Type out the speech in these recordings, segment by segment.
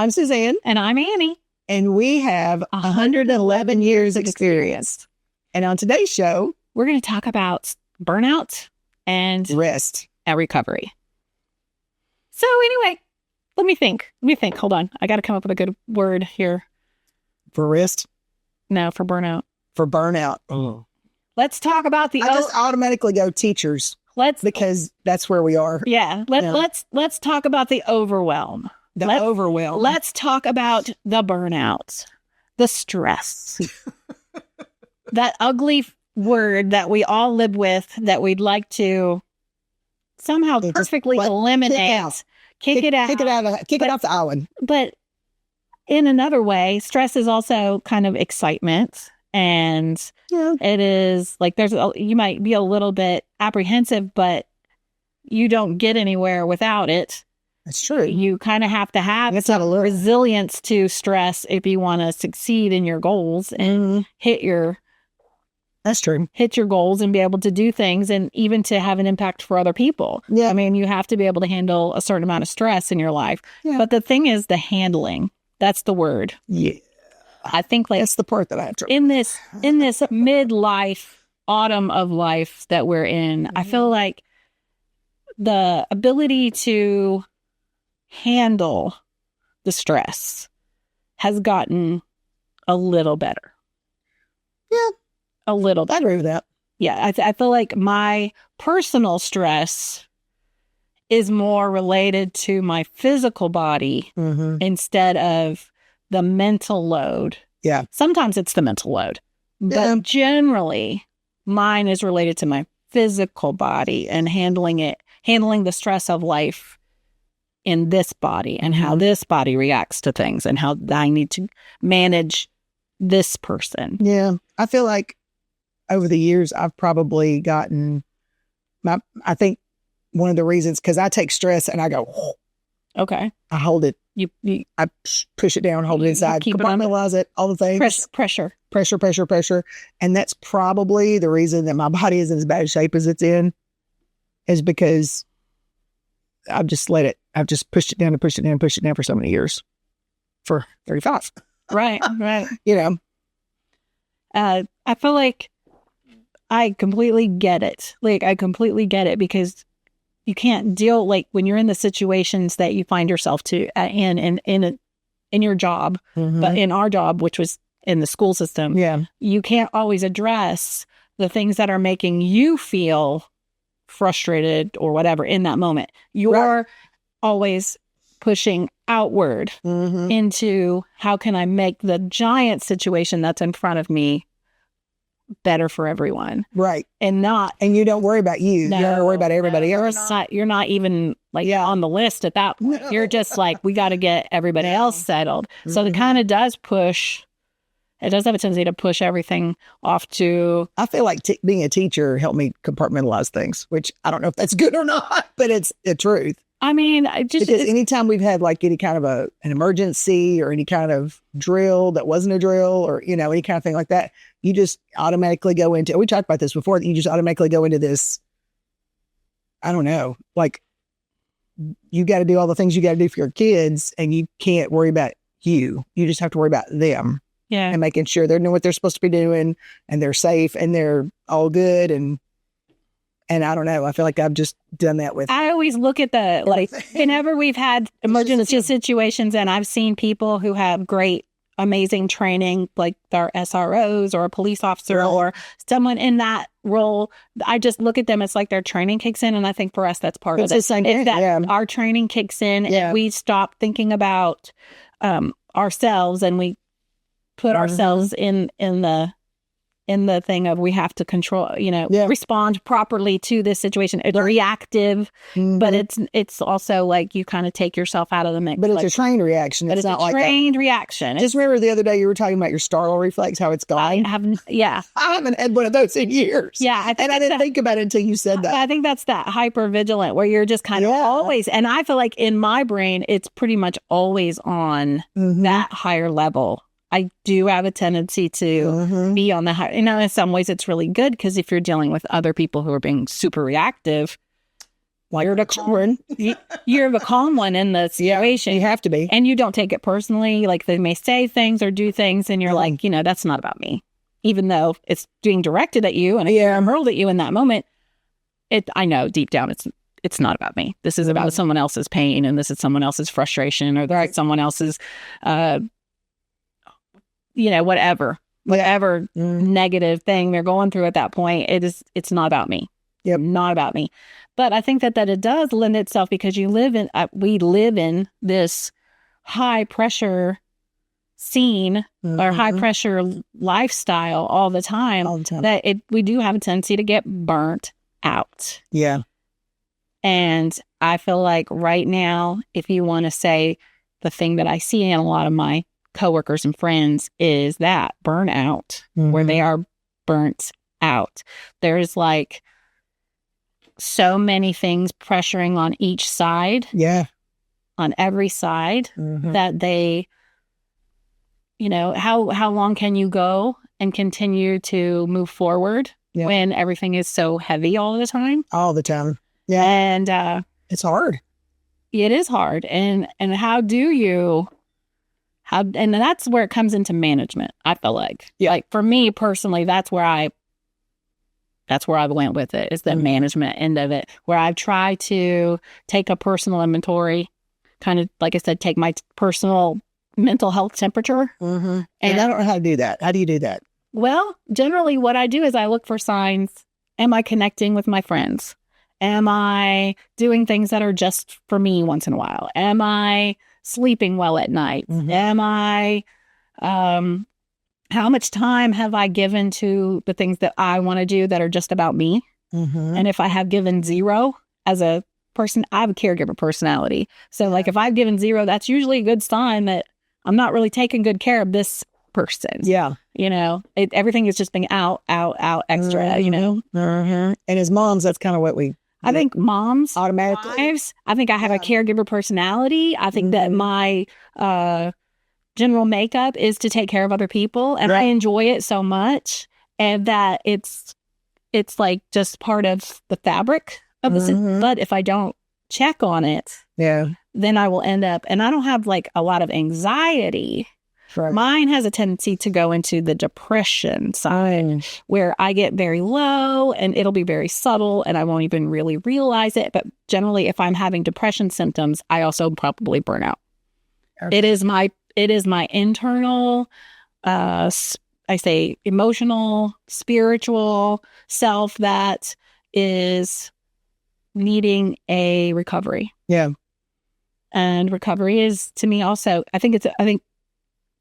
I'm Suzanne. And I'm Annie. And we have 111 years experience. And on today's show, we're going to talk about burnout and rest and recovery. So anyway, let me think. Hold on. I got to come up with a good word here. For rest? No, for burnout. For burnout. Oh. Let's talk about the... I just automatically go teachers. Because that's where we are. Yeah. Let's talk about the overwhelm. Overwhelm. Let's talk about the burnout, the stress, that ugly word that we all live with that we'd like to somehow perfectly eliminate. Kick it off the island. But in another way, stress is also kind of excitement. And it is like you might be a little bit apprehensive, but you don't get anywhere without it. That's true. You kind of have to have some resilience to stress if you want to succeed in your goals and hit your goals and be able to do things and even to have an impact for other people. Yeah. I mean, you have to be able to handle a certain amount of stress in your life. Yeah. But the thing is the handling. That's the word. Yeah. I think that's the part that I have to in this midlife, autumn of life that we're in, I feel like the ability to handle the stress has gotten a little better. Yeah. A little better. I agree with that. Yeah. I feel like my personal stress is more related to my physical body instead of the mental load. Yeah. Sometimes it's the mental load, but generally mine is related to my physical body and handling the stress of life in this body and how this body reacts to things and how I need to manage this person. Yeah. I feel like over the years, I've probably gotten I think one of the reasons, because I take stress and I go, whoa. Okay. I hold it. I push it down, hold it inside, compartmentalize it, all the things. Pressure. And that's probably the reason that my body is in as bad shape as it's in, is because I've just pushed it down for so many years. For 35. Right. I feel like I completely get it. Because you can't deal, like when you're in the situations that you find yourself in your job, but in our job, which was in the school system, you can't always address the things that are making you feel frustrated or whatever in that moment. You're always pushing outward into how can I make the giant situation that's in front of me better for everyone. Right. And you don't worry about you. No, you don't worry about everybody else. You're not even on the list at that point. No. You're just like, we got to get everybody else settled. So it kind of does it does have a tendency to push everything off to... I feel like being a teacher helped me compartmentalize things, which I don't know if that's good or not, but it's the truth. I mean, because anytime we've had like any kind of an emergency or any kind of drill that wasn't a drill or, any kind of thing like that, you just automatically go into, we talked about this before, you just automatically go into this, I don't know, like you got to do all the things you got to do for your kids and you can't worry about you. You just have to worry about them. Yeah. And making sure they know what they're supposed to be doing and they're safe and they're all good. And I don't know. I feel like I've just done that with... I always look at whenever we've had emergency situations and I've seen people who have great, amazing training, like their SROs or a police officer or someone in that role, I just look at them. It's like their training kicks in. And I think for us, that's part of it. It's that our training kicks in and we stop thinking about ourselves and we put ourselves in the thing of we have to control, respond properly to this situation. It's reactive, but it's also like you kind of take yourself out of the mix. But it's a trained reaction. It's not like trained reaction. Just remember the other day you were talking about your startle reflex, how it's gone. I haven't had one of those in years. Yeah. I didn't think about it until you said that. I think that's that hyper vigilant where you're just kind of always, and I feel like in my brain, it's pretty much always on that higher level. I do have a tendency to be on the high. In some ways, it's really good because if you're dealing with other people who are being super reactive, Like you're the calm, you're the calm one in the situation. You have to be. And you don't take it personally. Like they may say things or do things and you're like, that's not about me. Even though it's being directed at you and hurled at you in that moment, I know deep down it's not about me. This is about someone else's pain, and this is someone else's frustration, or they're someone else's, whatever negative thing they're going through at that point. It's not about me. Yep. Not about me. But I think that it does lend itself because we live in this high pressure scene or high pressure lifestyle all the time. That we do have a tendency to get burnt out. Yeah. And I feel like right now, if you want to say the thing that I see in a lot of my coworkers and friends is that burnout, where they are burnt out. There's like so many things pressuring on each side. Yeah. On every side that they, how long can you go and continue to move forward when everything is so heavy all the time? All the time. Yeah. And it's hard. It is hard. And and that's where it comes into management, I feel like. Yeah. Like for me personally, that's where I went with it, is the management end of it, where I've tried to take a personal inventory, kind of, like I said, take my personal mental health temperature. And I don't know how to do that. How do you do that? Well, generally what I do is I look for signs. Am I connecting with my friends? Am I doing things that are just for me once in a while? Am I sleeping well at night? Am I, how much time have I given to the things that I want to do that are just about me? And if I have given zero as a person, I have a caregiver personality. So like if I've given zero, that's usually a good sign that I'm not really taking good care of this person. Yeah. Everything is just being out extra, And as moms, that's kind of what I think moms, automatically. Wives, I think I have a caregiver personality. I think that my general makeup is to take care of other people, and I enjoy it so much, and that it's like just part of the fabric of the. But if I don't check on it, then I will end up, and I don't have like a lot of anxiety. Mine has a tendency to go into the depression side, where I get very low and it'll be very subtle and I won't even really realize it. But generally, if I'm having depression symptoms, I also probably burn out. Okay. It is my internal, I say emotional, spiritual self that is needing a recovery. Yeah. And recovery is, to me, also, I think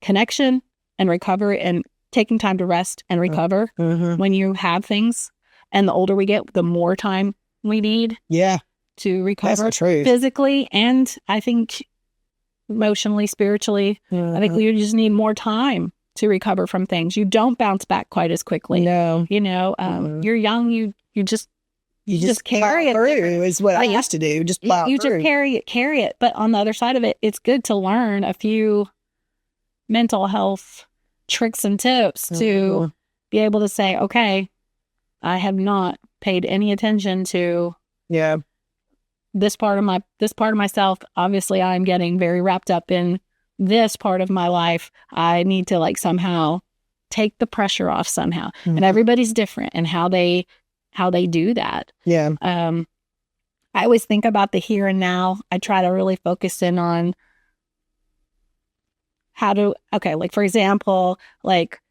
connection and recovery and taking time to rest and recover when you have things. And the older we get, the more time we need to recover physically and I think emotionally, spiritually. I think we just need more time to recover from things. You don't bounce back quite as quickly. No. You're young, you just carry it through is what I used to do. Just plow you through. Just carry it. But on the other side of it, it's good to learn a few mental health tricks and tips to be able to say, okay, I have not paid any attention to this part of myself. Obviously, I'm getting very wrapped up in this part of my life. I need to like somehow take the pressure off somehow. And everybody's different in how they do that. Yeah. I always think about the here and now. I try to really focus in on like for example, like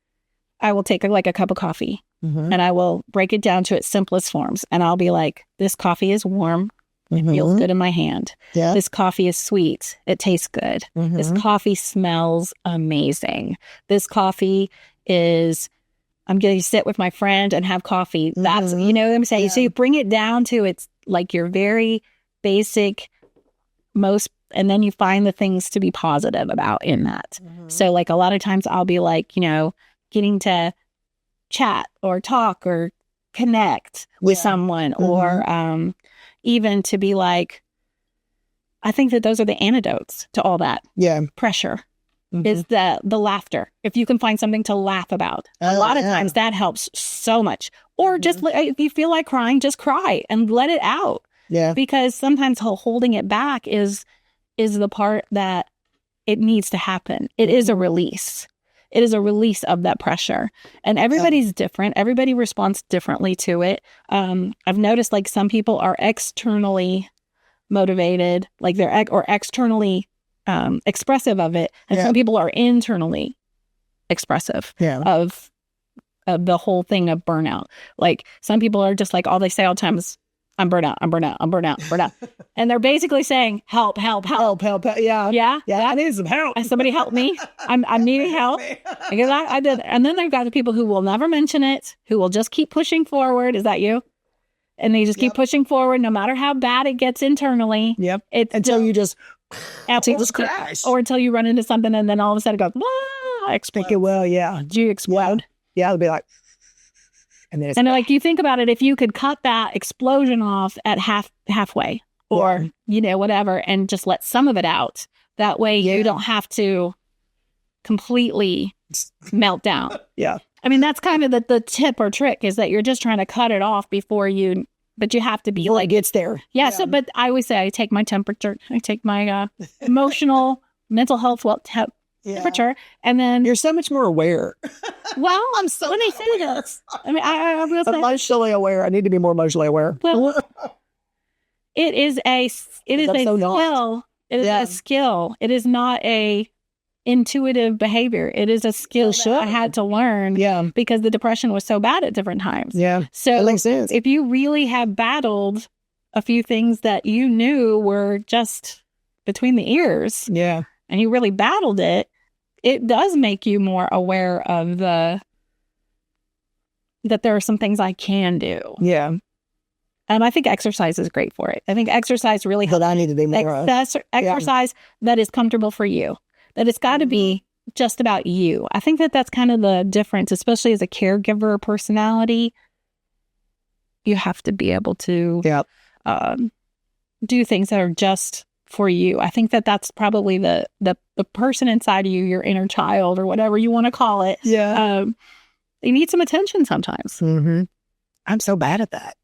I will take like a cup of coffee and I will break it down to its simplest forms. And I'll be like, this coffee is warm. It feels good in my hand. Yeah. This coffee is sweet. It tastes good. This coffee smells amazing. This coffee is, I'm going to sit with my friend and have coffee. That's, you know what I'm saying? Yeah. So you bring it down to it's like your very basic, and then you find the things to be positive about in that. So like a lot of times I'll be like, getting to chat or talk or connect with someone or even to be like, I think that those are the antidotes to all that pressure is the laughter. If you can find something to laugh about, a lot of times that helps so much. Or just if you feel like crying, just cry and let it out. Yeah. Because sometimes holding it back is the part that it needs to happen. It is a release. It is a release of that pressure. And everybody's different. Everybody responds differently to it. I've noticed like some people are externally motivated, like or externally expressive of it. And some people are internally expressive of the whole thing of burnout. Like some people are just like, all they say all the time is, I'm burnt out, I'm burnt out, I'm burnt out, burnt out. And they're basically saying, help, help, help. Help. Yeah. Yeah. Yeah. I need some help. Somebody help me. I'm needing help. Because I did. And then they've got the people who will never mention it, who will just keep pushing forward. Is that you? And they just keep pushing forward no matter how bad it gets internally. Yep. It's until you just crash. Or until you run into something and then all of a sudden it goes, explode. Do you explode? Yeah. It'll be like, and then like you think about it, if you could cut that explosion off at halfway or, whatever, and just let some of it out, that way you don't have to completely melt down. Yeah. I mean, that's kind of the tip or trick is that you're just trying to cut it off but you have to be like, gets there. Yeah. So, but I always say I take my temperature, I take my emotional, mental health temperature, and then you're so much more aware. Well, let me say this. I mean, I will say, emotionally aware. I need to be more emotionally aware. Well, it is a skill. It is a skill. It is not a intuitive behavior. It is a skill that I had to learn. Yeah. Because the depression was so bad at different times. Yeah. So that makes sense. If you really have battled a few things that you knew were just between the ears. Yeah. And you really battled it, it does make you more aware of that there are some things I can do. Yeah. And I think exercise is great for it. I think exercise really helps. But I need to be more exercise that is comfortable for you. That it's got to be just about you. I think that's kind of the difference, especially as a caregiver personality. You have to be able to do things that are just for you. I think that's probably the person inside of you, your inner child or whatever you want to call it. Yeah. They need some attention sometimes. Mm-hmm. I'm so bad at that.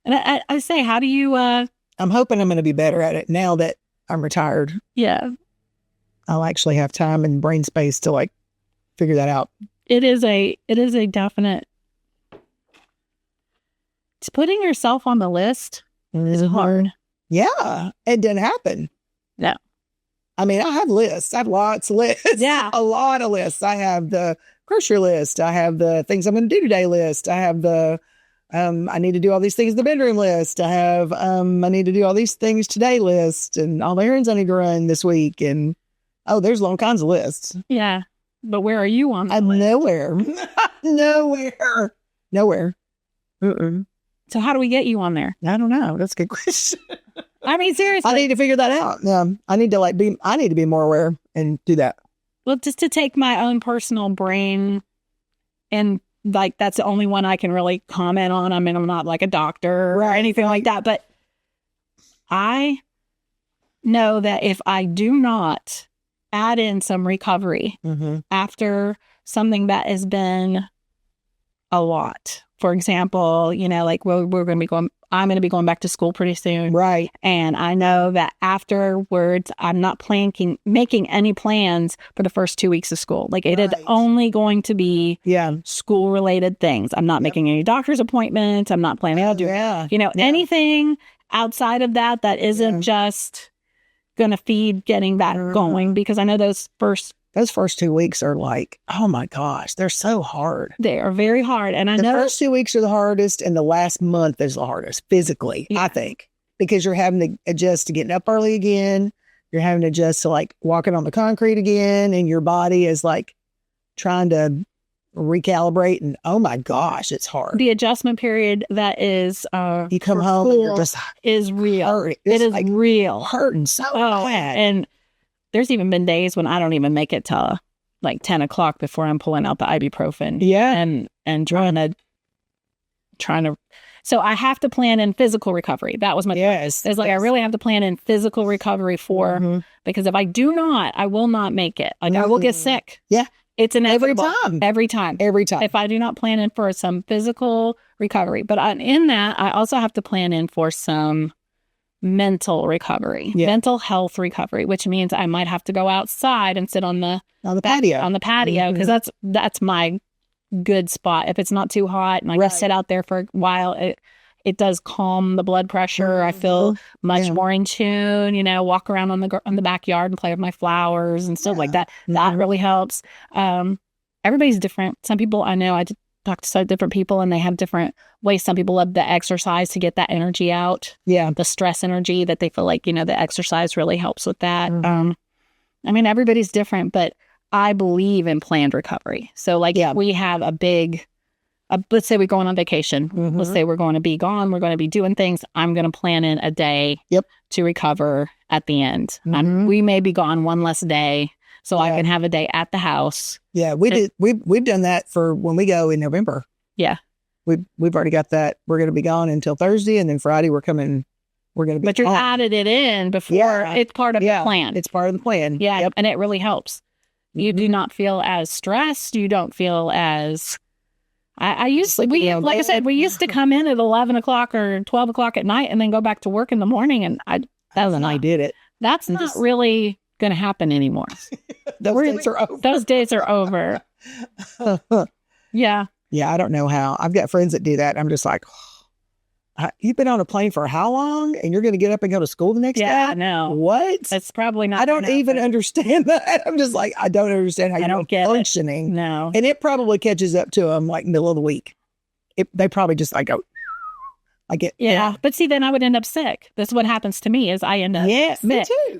And I say, how do you... I'm hoping I'm going to be better at it now that I'm retired. Yeah. I'll actually have time and brain space to like figure that out. It is a definite... It's putting yourself on the list is hard. Yeah, it didn't happen. No. I mean, I have lists. I have lots of lists. Yeah. A lot of lists. I have the grocery list. I have the things I'm going to do today list. I have the, I need to do all these things in the bedroom list. I have, I need to do all these things today list and all the errands I need to run this week. And, there's all kinds of lists. Yeah. But where are you on that list? Nowhere. Nowhere. Mm-mm. So how do we get you on there? I don't know. That's a good question. I mean, seriously. I need to figure that out. I need to be more aware and do that. Well, just to take my own personal brain and like, that's the only one I can really comment on. I mean, I'm not like a doctor or anything like that, but I know that if I do not add in some recovery after something that has been a lot, for example, like I'm going to be going back to school pretty soon. Right. And I know that afterwards, I'm not making any plans for the first 2 weeks of school. Like it is only going to be school related things. I'm not making any doctor's appointments. I'm not planning on doing, anything outside of that isn't just going to feed getting back going, because I know those first 2 weeks are like, oh my gosh, they're so hard. They are very hard. And I know the first 2 weeks are the hardest and the last month is the hardest physically, I think, because you're having to adjust to getting up early again. You're having to adjust to like walking on the concrete again, and your body is like trying to recalibrate, and oh my gosh, it's hard. The adjustment period that is you come home and you're just is real. Hurting. It is like real. Hurting so bad. And there's even been days when I don't even make it till like 10 o'clock before I'm pulling out the ibuprofen. Yeah. And trying to, so I have to plan in physical recovery. That was my, it's like, I really have to plan in physical recovery because if I do not, I will not make it. Like I will get sick. Yeah. It's inevitable. Every time. If I do not plan in for some physical recovery, but in that, I also have to plan in for some mental recovery, mental health recovery, which means I might have to go outside and sit on the patio because that's my good spot. If it's not too hot and I can sit out there for a while, it does calm the blood pressure. I feel much more in tune, walk around on the backyard and play with my flowers and stuff like that. That really helps. Everybody's different. Some people I know, I talk to some different people and they have different ways. Some people love the exercise to get that energy out. Yeah. The stress energy that they feel like, the exercise really helps with that. Everybody's different, but I believe in planned recovery. So we have a big, let's say we're going on vacation. Let's say we're going to be gone. We're going to be doing things. I'm going to plan in a day to recover at the end. We may be gone one less day. So I can have a day at the house. Yeah, we've done that for when we go in November. Yeah. We've already got that. We're going to be gone until Thursday, and then Friday we're going to be But you're added it in before. It's part of the plan. It's part of the plan. Yeah, and it really helps. You do not feel as stressed. You don't feel as... I used to come in at 11 o'clock or 12 o'clock at night and then go back to work in the morning, and I did it. That's not really going to happen anymore. Those days are over. Yeah. Yeah, I don't know how. I've got friends that do that. I'm just like, you've been on a plane for how long? And you're going to get up and go to school the next day? Yeah, I know. What? That's probably not. I don't even understand that. I'm just like, I don't understand how you're functioning. No. And it probably catches up to them like middle of the week. They probably just go. But see, then I would end up sick. That's what happens to me is I end up sick. Me too.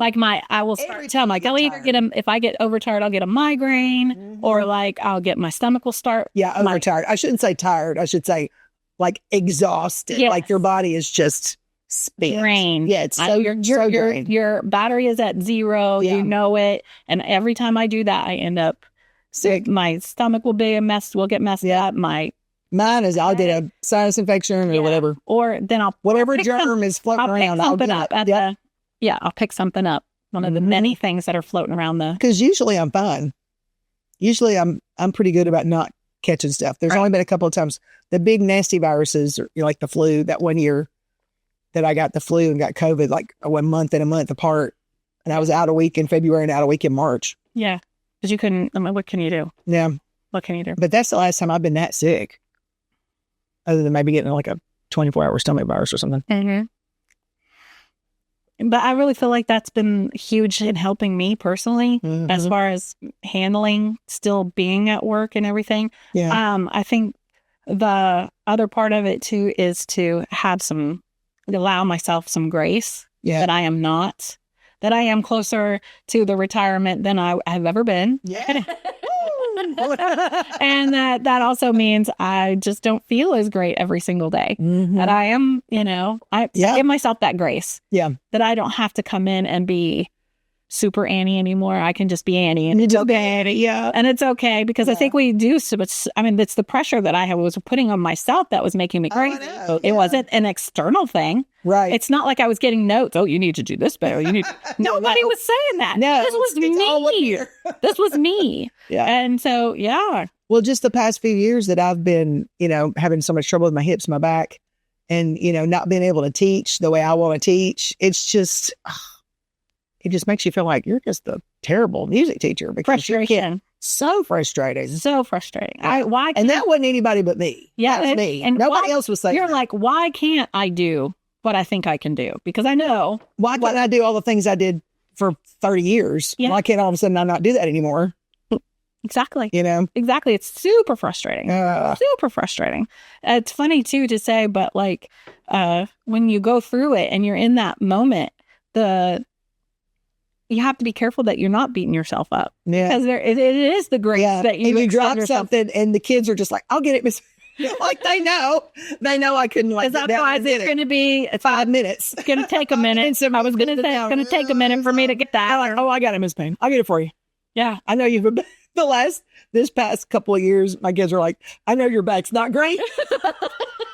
I will start to tell them, I'll either get if I get overtired, I'll get a migraine or I'll get my stomach will start. Yeah, overtired. I shouldn't say tired. I should say exhausted. Yes. Like your body is just spent. Drained. Yeah, it's so drained. Your battery is at zero. Yeah. You know it. And every time I do that, I end up sick. My stomach will be will get messed up. Mine is I'll get a sinus infection or whatever. Or then whatever germ is floating around. I'll pick something up. One of the many things that are floating around because usually I'm fine. Usually I'm pretty good about not catching stuff. There's only been a couple of times the big nasty viruses, like the flu. That one year that I got the flu and got COVID, 1 month and a month apart, and I was out a week in February and out a week in March. Yeah, because you couldn't. What can you do? Yeah, what can you do? But that's the last time I've been that sick. Other than maybe getting a 24-hour stomach virus or something. But I really feel like that's been huge in helping me personally as far as handling still being at work and everything. Yeah. I think the other part of it too is to allow myself some grace that I am not, that I am closer to the retirement than I have ever been. Yeah. And that also means I just don't feel as great every single day. That I am, I give myself that grace. Yeah. That I don't have to come in and be super Annie anymore. I can just be Annie and it's okay. Yeah. And it's okay because I think we do. So it's the pressure that I was putting on myself that was making me crazy. It wasn't an external thing. Right. It's not like I was getting notes. Oh, you need to do this better. You need. Nobody was saying that. No, this was me. This was me. Yeah. And so, well, just the past few years that I've been, having so much trouble with my hips, my back, and, not being able to teach the way I want to teach. It's just, it just makes you feel like you're just a terrible music teacher. Frustration. So frustrating. So frustrating. And that wasn't anybody but me. Yeah. That was me. And nobody else was saying you're that. Why can't I do what I think I can do? Because I know. Why can't I do all the things I did for 30 years? Yeah. Why can't all of a sudden I not do that anymore? Exactly. Exactly. It's super frustrating. Super frustrating. It's funny too to say, but when you go through it and you're in that moment, you have to be careful that you're not beating yourself up. Yeah. Because it is the grace that you drop something and the kids are just like, I'll get it, Miss. They know I couldn't Is that why it's going to be 5 minutes? It's going to take a minute. I was going to say it's going to take a minute for me to get that. I got it, Miss Payne. I'll get it for you. Yeah. I know you've been this past couple of years, my kids are like, I know your back's not great.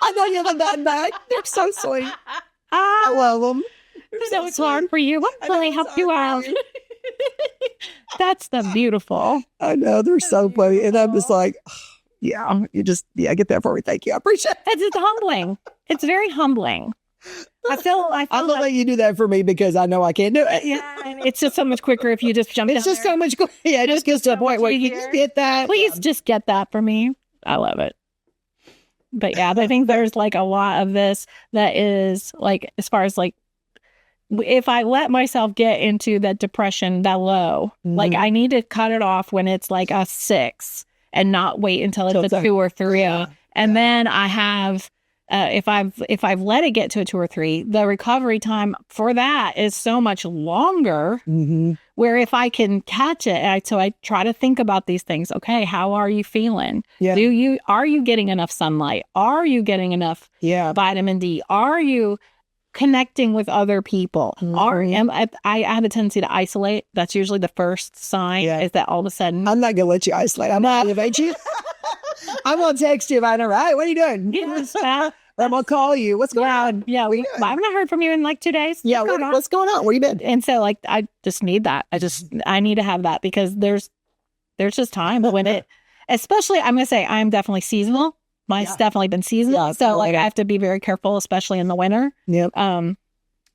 I know you have a bad back. They're so sweet. I love them. So it's hard for you. What can I help you out? That's the beautiful. I know. They're so funny. And I'm just like, get that for me. Thank you. I appreciate it. It's humbling. It's very humbling. I feel I love that you do that for me because I know I can't do it. Yeah, and it's just so much quicker if you just jump. It's just so much. Yeah, it just gets to a point where you just get that. Please just get that for me. I love it. But yeah, I think there's like a lot of this that is like, as far as like, if I let myself get into that depression, that low, like I need to cut it off when it's like a 6 and not wait until it's a 2 or 3. Yeah. And then I have, if I've let it get to a 2 or 3, the recovery time for that is so much longer. Where if I can catch it, so I try to think about these things. Okay, how are you feeling? Yeah. Are you getting enough sunlight? Are you getting enough vitamin D? Are you connecting with other people? I have a tendency to isolate. That's usually the first sign is that all of a sudden I'm not gonna let you isolate. I'm gonna elevate you. I'm gonna text you if I know. Right? What are you doing? Yes, I'm gonna call you. What's going on? Yeah, I've not heard from you in like 2 days. Yeah, what's going on? Where you been? And so like I just need that. I need to have that because there's just times when it, especially I'm gonna say I'm definitely seasonal. Mine's definitely been seasonal. Yeah, so like I have to be very careful, especially in the winter. Yep.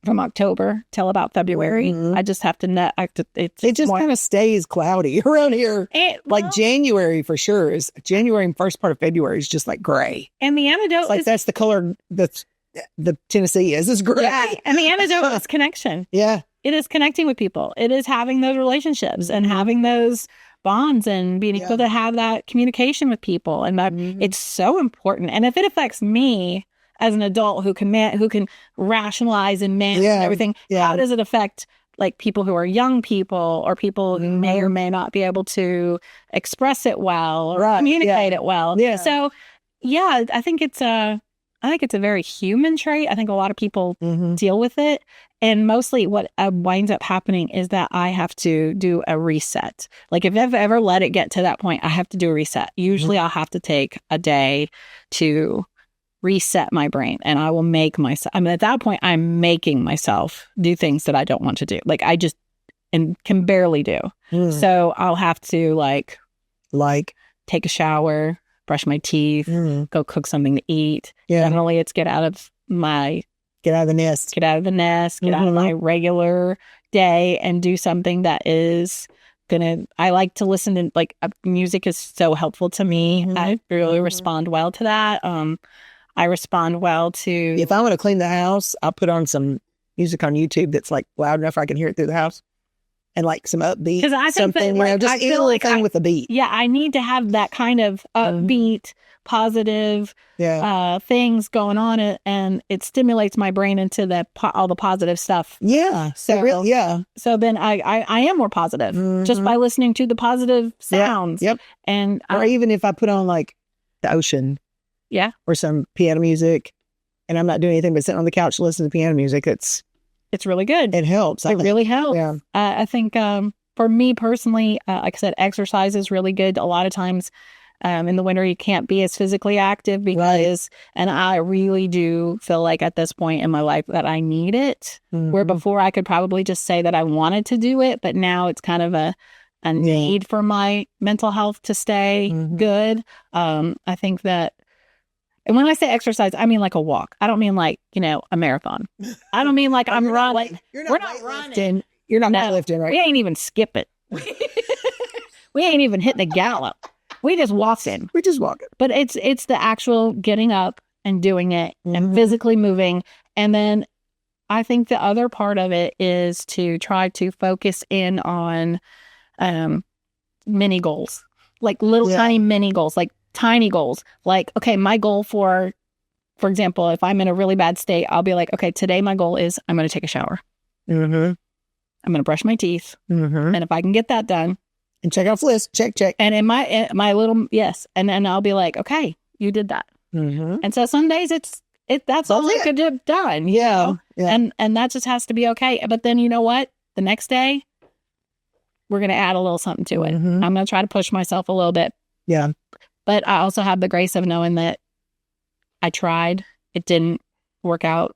From October till about February. I just have to it just kind of stays cloudy around here. Like January for sure is January and first part of February is just like gray. And the antidote is that's the color that the Tennessee is gray. Yeah. And the antidote is connection. Yeah. It is connecting with people. It is having those relationships and having those bonds and being able to have that communication with people. And that it's so important. And if it affects me as an adult who can rationalize and manage everything, how does it affect like people who are young people or people who may or may not be able to express it well or communicate it well? Yeah. So I think it's a very human trait. I think a lot of people deal with it. And mostly what winds up happening is that I have to do a reset. Like if I've ever let it get to that point, I have to do a reset. Usually I'll have to take a day to reset my brain, and I will make myself, at that point, I'm making myself do things that I don't want to do. Like I just can barely do. So I'll have to like take a shower, brush my teeth, go cook something to eat. Generally it's get out of the nest, get out of my regular day and do something that is I like to listen to like music is so helpful to me. I really respond well to that. I respond well to... If I want to clean the house, I'll put on some music on YouTube that's like loud enough I can hear it through the house. And like some upbeat, because I think something where just feel like with a beat. Yeah, I need to have that kind of upbeat, positive things going on, and it stimulates my brain into all the positive stuff. Yeah, So then I am more positive just by listening to the positive sounds. Yep. And or even if I put on like the ocean. Yeah. Or some piano music, and I'm not doing anything but sitting on the couch listening to piano music. It's really good. It helps. It really helps. Yeah. I think for me personally, like I said, exercise is really good. A lot of times in the winter, you can't be as physically active because, and I really do feel like at this point in my life that I need it. Where before I could probably just say that I wanted to do it, but now it's kind of a need for my mental health to stay good. I think that. And when I say exercise, I mean like a walk. I don't mean like, a marathon. I don't mean like I'm running. We're not running. You're not lifting, right? We ain't even skipping. We ain't even hitting a gallop. We just walking. We're just walking. But it's the actual getting up and doing it and physically moving. And then I think the other part of it is to try to focus in on mini goals, like little tiny mini goals, like tiny goals. Like, okay, my goal for example, if I'm in a really bad state, I'll be like, okay, today my goal is I'm going to take a shower. I'm going to brush my teeth. And if I can get that done. And check off list. Check. And in my little, and then I'll be like, okay, you did that. And so some days that's all I could have done. Yeah. And that just has to be okay. But then you know what? The next day, we're going to add a little something to it. I'm going to try to push myself a little bit. Yeah. But I also have the grace of knowing that I tried. It didn't work out.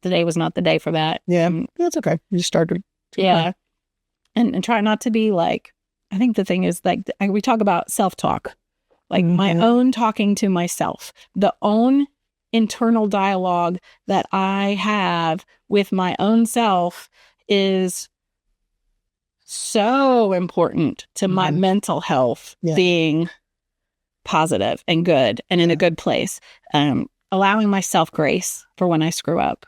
Today was not the day for that. Yeah. That's okay. You just started. Yeah. And try not to be like, I think the thing is like, we talk about self-talk, like my own talking to myself, the own internal dialogue that I have with my own self is so important to my mental health being positive and good and in a good place. Allowing myself grace for when I screw up.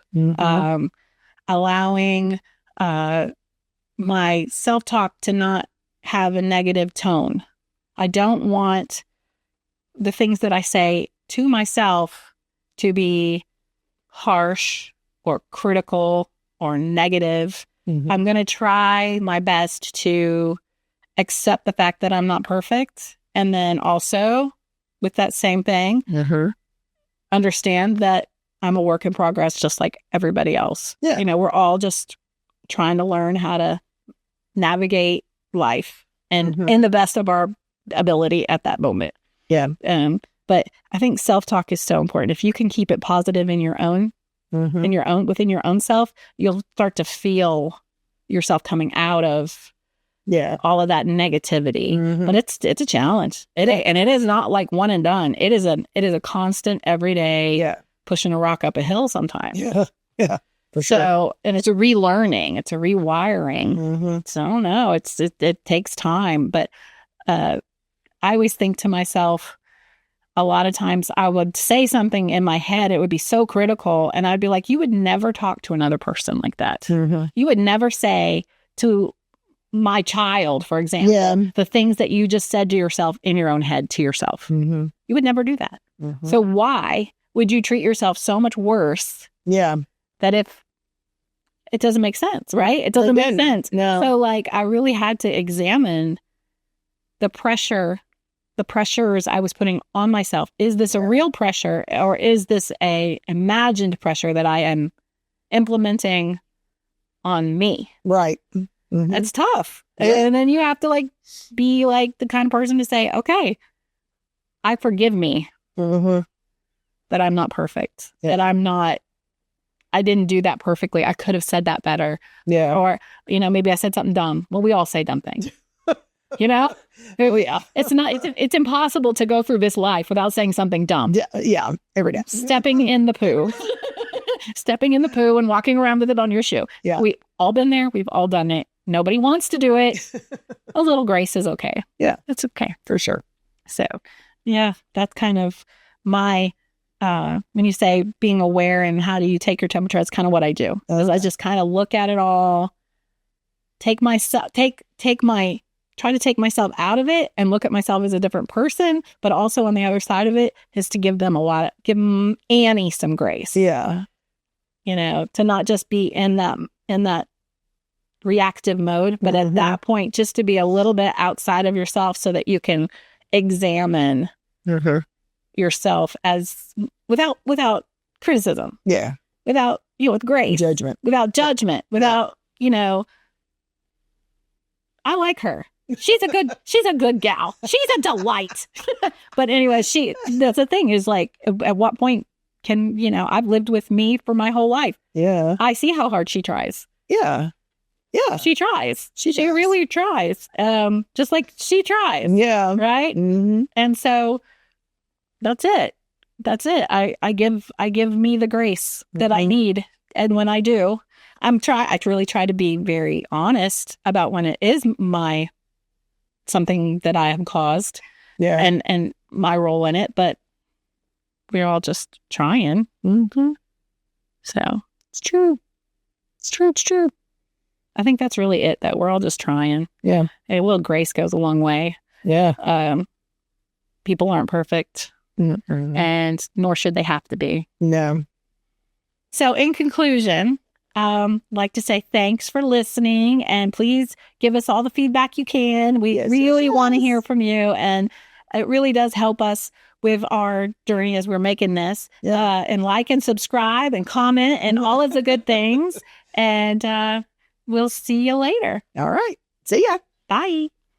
Allowing my self-talk to not have a negative tone. I don't want the things that I say to myself to be harsh or critical or negative. I'm going to try my best to accept the fact that I'm not perfect. And then also, with that same thing, understand that I'm a work in progress just like everybody else. Yeah. You know, we're all just trying to learn how to navigate life and in the best of our ability at that moment. Yeah. But I think self-talk is so important. If you can keep it positive in your own, within your own self, you'll start to feel yourself coming out of all of that negativity. But it's a challenge. And it is not like one and done. It is a constant everyday pushing a rock up a hill sometimes. Yeah. For sure. So, and it's a relearning, it's a rewiring. So I don't know. It takes time, but I always think to myself, a lot of times I would say something in my head, it would be so critical, and I'd be like, you would never talk to another person like that. You would never say to my child, for example, the things that you just said to yourself in your own head to yourself. You would never do that. So why would you treat yourself so much worse? That if it doesn't make sense, right? It doesn't make sense. No. So like, I really had to examine the pressures I was putting on myself. Is this a real pressure, or is this a imagined pressure that I am implementing on me? Right. It's tough. And then you have to like be like the kind of person to say, okay, I forgive me that I'm not perfect, that I didn't do that perfectly. I could have said that better. Or, maybe I said something dumb. Well, we all say dumb things. It's impossible to go through this life without saying something dumb. Yeah. Every day. Stepping in the poo. Stepping in the poo and walking around with it on your shoe. Yeah. We've all been there. We've all done it. Nobody wants to do it. A little grace is okay. Yeah. It's okay. For sure. So, yeah, that's kind of my, when you say being aware and how do you take your temperature, that's kind of what I do. I just kind of look at it all, try to take myself out of it and look at myself as a different person, but also on the other side of it is to give Annie some grace. Yeah. To not just be in that reactive mode, but at that point, just to be a little bit outside of yourself so that you can examine yourself as without criticism. Yeah. Without, with grace. Judgment. Without judgment. Without, I like her. She's a good gal. She's a delight. But anyway, that's the thing is like, at what point can, I've lived with me for my whole life. Yeah. I see how hard she tries. Yeah. Yeah. She tries. She really tries. Just like she tries. Yeah. Right. And so that's it. I give me the grace that I need. And when I do, I really try to be very honest about when it is something that I have caused. Yeah. And my role in it, but we're all just trying. So it's true. It's true. I think that's really it, that we're all just trying. Yeah. A little grace goes a long way. Yeah. People aren't perfect, and nor should they have to be. No. So in conclusion, like to say thanks for listening, and please give us all the feedback you can. We really want to hear from you, and it really does help us with our journey as we're making this. And like and subscribe and comment and all of the good things. And we'll see you later. All right. See ya. Bye.